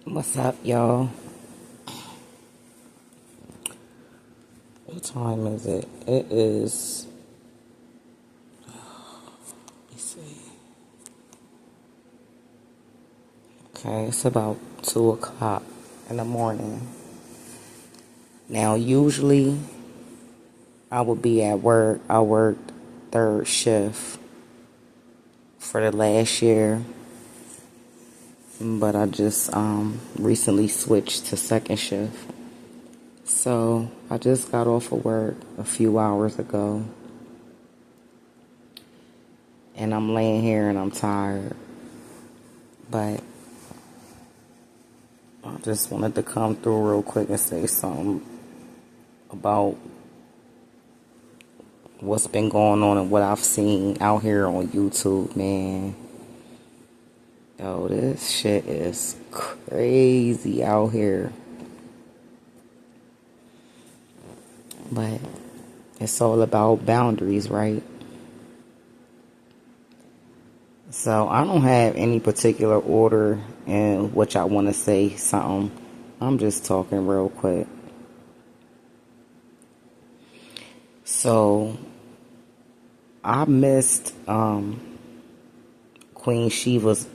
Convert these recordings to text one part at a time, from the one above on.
What's up, y'all? What time is it? It is. Let me see. Okay, it's about 2 o'clock in the morning. Now, usually, I would be at work. I worked third shift for the last year, but I just recently switched to second shift. So I just got off of work a few hours ago, and I'm laying here and I'm tired. But I just wanted to come through real quick and say something about what's been going on and what I've seen out here on YouTube, man. Yo, this shit is crazy out here. But it's all about boundaries, right? So I don't have any particular order in which I want to say something. I'm just talking real quick. So I missed Queen Sheba's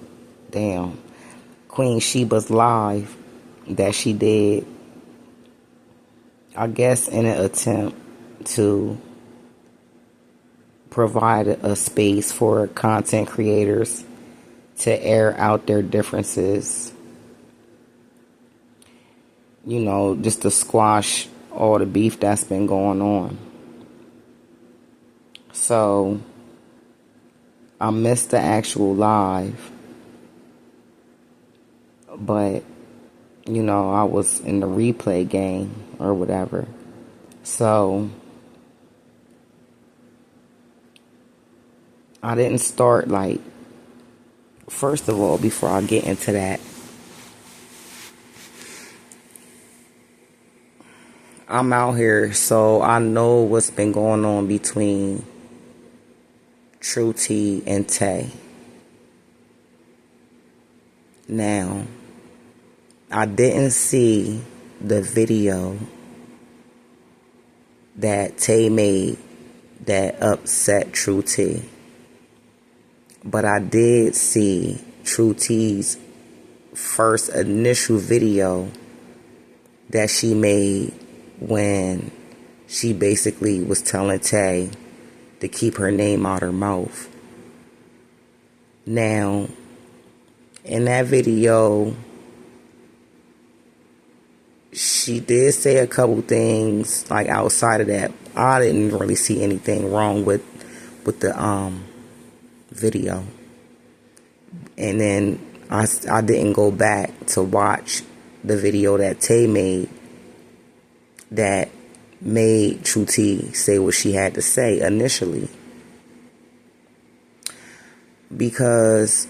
live that she did, I guess, in an attempt to provide a space for content creators to air out their differences, just to squash all the beef that's been going on. So I missed the actual live, but I was in the replay game or whatever. So I didn't start, first of all, before I get into that, I'm out here, so I know what's been going on between True T and Tay. Now, I didn't see the video that Tay made that upset True T, but I did see True T's first initial video that she made when she basically was telling Tay to keep her name out her mouth. Now, in that video, she did say a couple things, outside of that. I didn't really see anything wrong with the video. And then I didn't go back to watch the video that Tay made that made True T say what she had to say initially. Because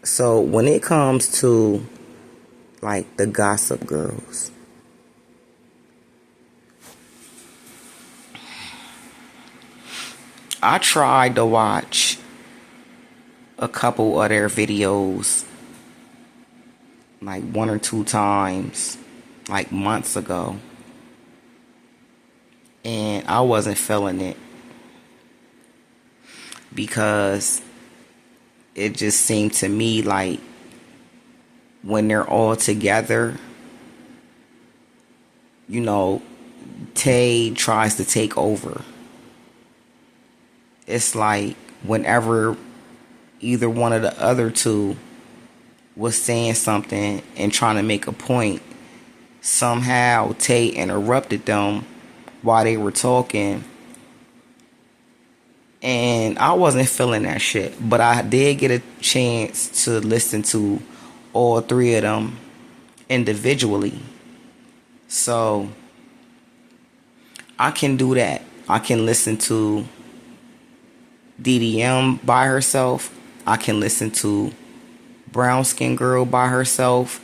so when it comes to the Gossip Girls, I tried to watch a couple of their videos 1 or 2 times months ago, and I wasn't feeling it because it just seemed to me like when they're all together, Tay tries to take over. It's like whenever either one of the other two was saying something and trying to make a point, somehow Tay interrupted them while they were talking. And I wasn't feeling that shit, but I did get a chance to listen to all 3 of them individually. So I can do that. I can listen to DDM by herself. I can listen to Brown Skin Girl by herself.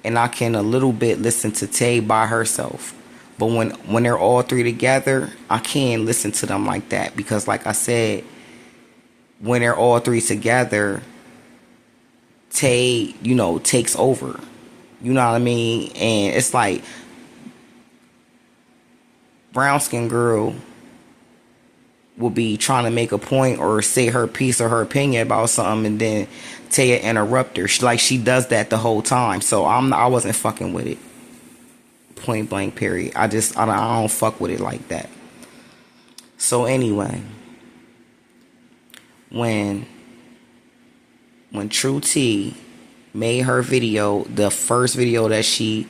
And I can a little bit listen to Tay by herself. But when they're all 3 together, I can't listen to them like that. Because like I said, when they're all 3 together, Tay, takes over. You know what I mean? And it's like brown skin girl will be trying to make a point or say her piece or her opinion about something, and then Taya interrupt her. She does that the whole time. So I wasn't fucking with it. Point blank period. I don't fuck with it like that. So anyway, when True T made her video, the first video that she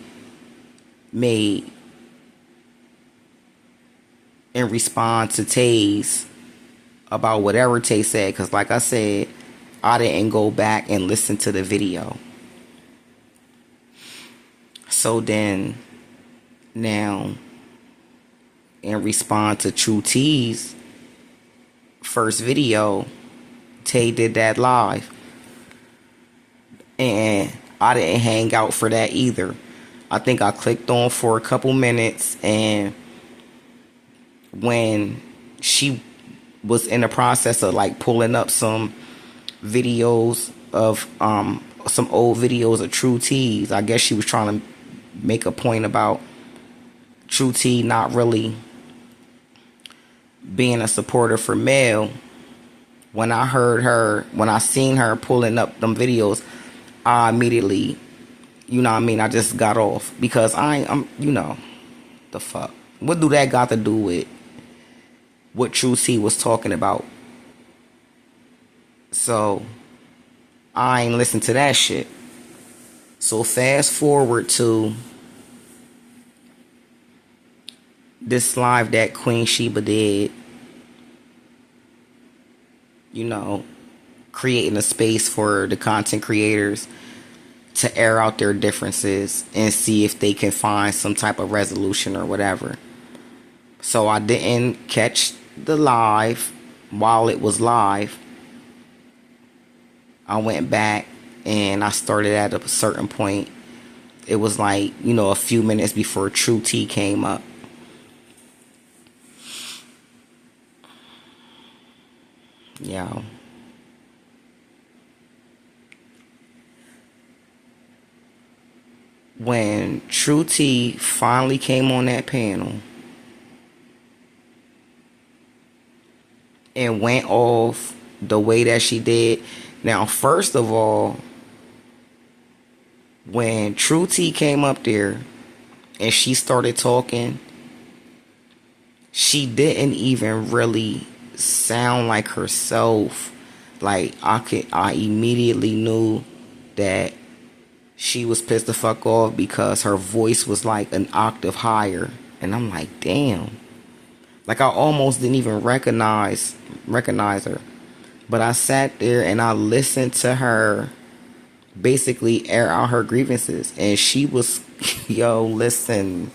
made in response to Tay's about whatever Tay said, because like I said, I didn't go back and listen to the video. So then now, in response to True T's first video, Tay did that live. And I didn't hang out for that either. I think I clicked on for a couple minutes, and when she was in the process of like pulling up some videos of some old videos of True T's, I guess she was trying to make a point about True T not really being a supporter for Mel. When I seen her pulling up them videos, I immediately, I just got off, because I'm the fuck. What do that got to do with what True T was talking about? So I ain't listen to that shit. So fast forward to this live that Queen Sheba did, creating a space for the content creators to air out their differences and see if they can find some type of resolution or whatever. So I didn't catch the live while it was live. I went back and I started at a certain point. It was like, a few minutes before True T came up. Yo. When True T finally came on that panel and went off the way that she did. Now, first of all, when True T came up there and she started talking, she didn't even really sound like herself. Like, I immediately knew that she was pissed the fuck off because her voice was like an octave higher. And I'm like, damn. Like, I almost didn't even recognize her. But I sat there and I listened to her basically air out her grievances. And she was, listen,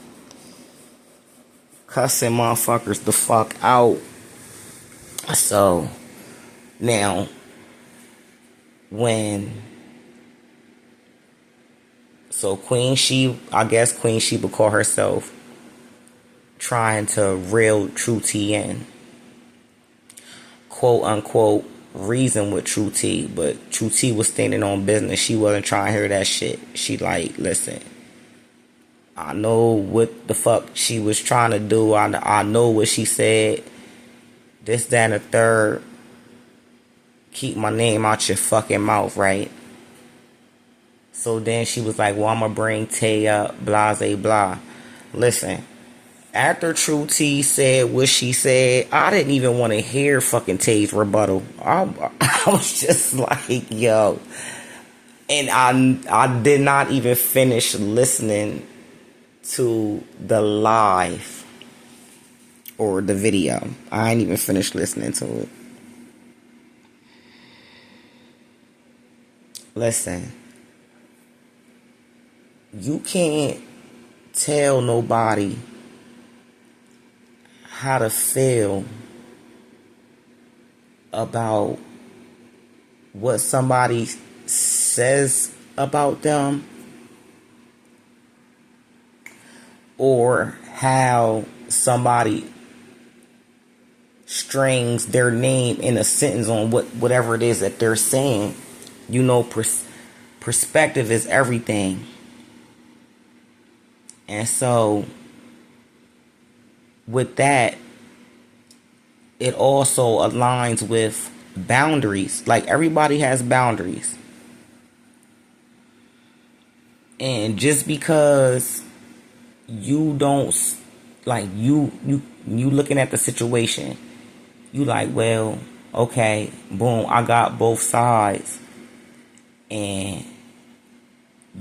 cussing motherfuckers the fuck out. So, now, Queen Sheba called herself trying to reel True T in, quote unquote, reason with True T, but True T was standing on business. She wasn't trying to hear that shit. She like, listen, I know what the fuck she was trying to do. I know what she said. This, that, and the third. Keep my name out your fucking mouth, right? So then she was like, well, I'm gonna bring Tay up, blah, blah. Listen, after True T said what she said, I didn't even want to hear fucking Tay's rebuttal. I was just like, yo. And I did not even finish listening to the live or the video. I ain't even finished listening to it. Listen. You can't tell nobody how to feel about what somebody says about them, or how somebody strings their name in a sentence on whatever it is that they're saying. perspective is everything. And so with that, it also aligns with boundaries. Like, everybody has boundaries. And just because you don't, like, you looking at the situation, you like, well, okay, boom, I got both sides. And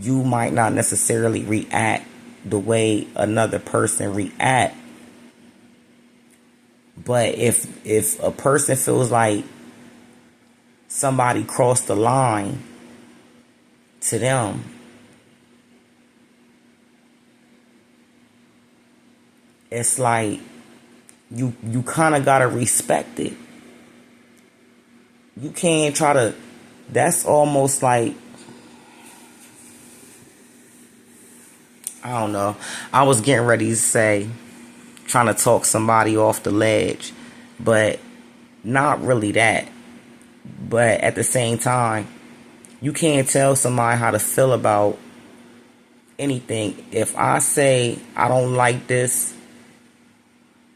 you might not necessarily react the way another person react. But if a person feels like somebody crossed the line to them, it's like you kind of gotta respect it. You can't try to. That's almost like, I don't know. I was getting ready to say, trying to talk somebody off the ledge, but not really that. But at the same time, you can't tell somebody how to feel about anything. If I say I don't like this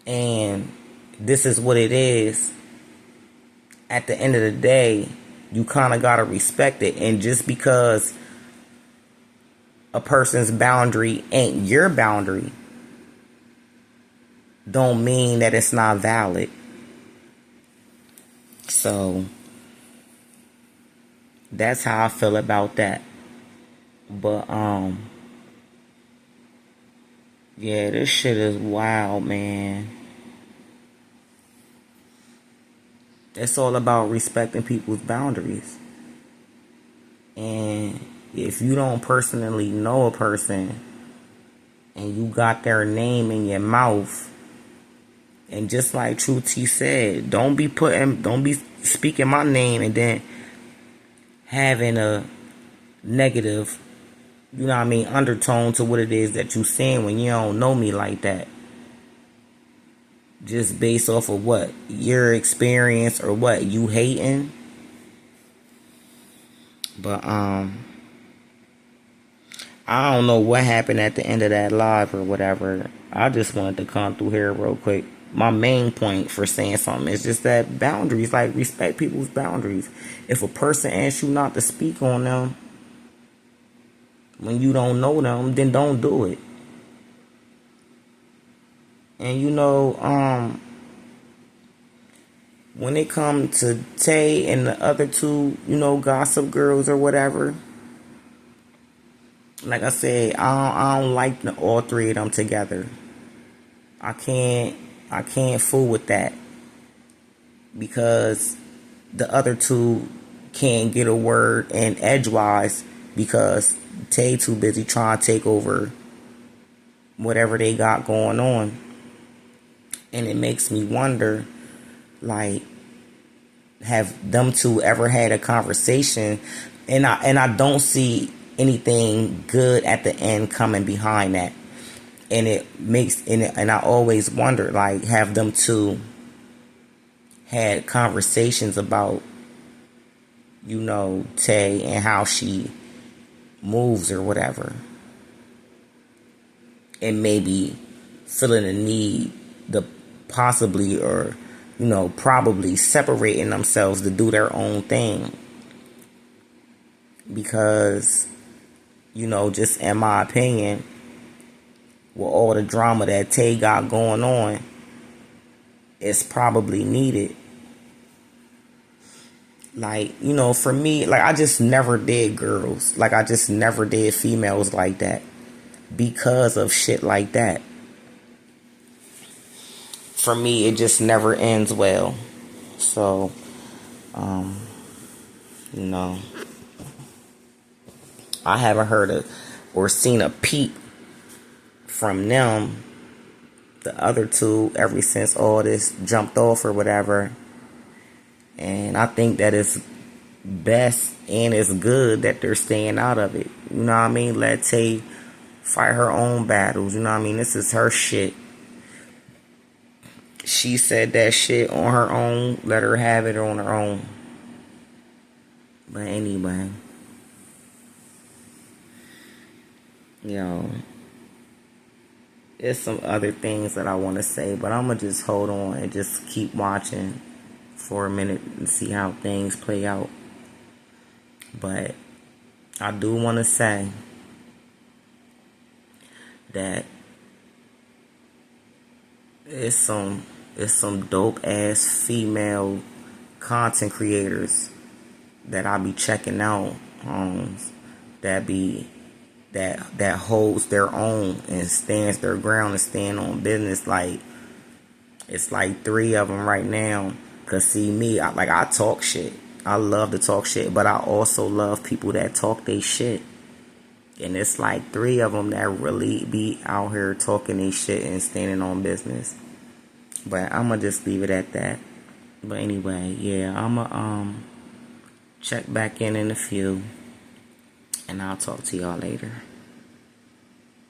and this is what it is, at the end of the day, you kind of got to respect it. And just because a person's boundary ain't your boundary, don't mean that it's not valid. So that's how I feel about that. But yeah, this shit is wild, man. It's all about respecting people's boundaries. And if you don't personally know a person and you got their name in your mouth, and just like True T said, don't be speaking my name and then having a negative, you know what I mean, undertone to what it is that you saying when you don't know me like that. Just based off of what? Your experience or what? You hating? But I don't know what happened at the end of that live or whatever. I just wanted to come through here real quick. My main point for saying something is just that boundaries, like, respect people's boundaries. If a person asks you not to speak on them when you don't know them, then don't do it. And you know, when it comes to Tay and the other two, you know, gossip girls or whatever, like I said, I don't like all three of them together. I can't fool with that, because the other two can't get a word in edgewise because Tay too busy trying to take over whatever they got going on. And it makes me wonder, like, have them two ever had a conversation? And I don't see anything good at the end coming behind that. And and I always wonder, like, have them two had conversations about, you know, Tay and how she moves or whatever, and maybe feeling the need to possibly, or, you know, probably separating themselves to do their own thing. Because, you know, just in my opinion, with all the drama that Tay got going on, it's probably needed. Like, you know, for me, like, I just never did girls. Like, I just never did females like that because of shit like that. For me, it just never ends well. So, you know, I haven't heard or seen a peep from them, the other two, ever since all this jumped off or whatever. And I think that it's best and it's good that they're staying out of it. You know what I mean? Let Tay fight her own battles. You know what I mean? This is her shit. She said that shit on her own. Let her have it on her own. But anyway, You know, there's some other things that I want to say, but I'm going to just hold on and just keep watching for a minute and see how things play out. But I do want to say that it's some dope ass female content creators that I be checking out, that holds their own and stands their ground and stand on business. Like, it's like 3 of them right now. Cause see me, I talk shit. I love to talk shit, but I also love people that talk they shit. And it's like 3 of them that really be out here talking they shit and standing on business. But I'm gonna just leave it at that. But anyway, yeah, I'm gonna check back in a few, and I'll talk to y'all later.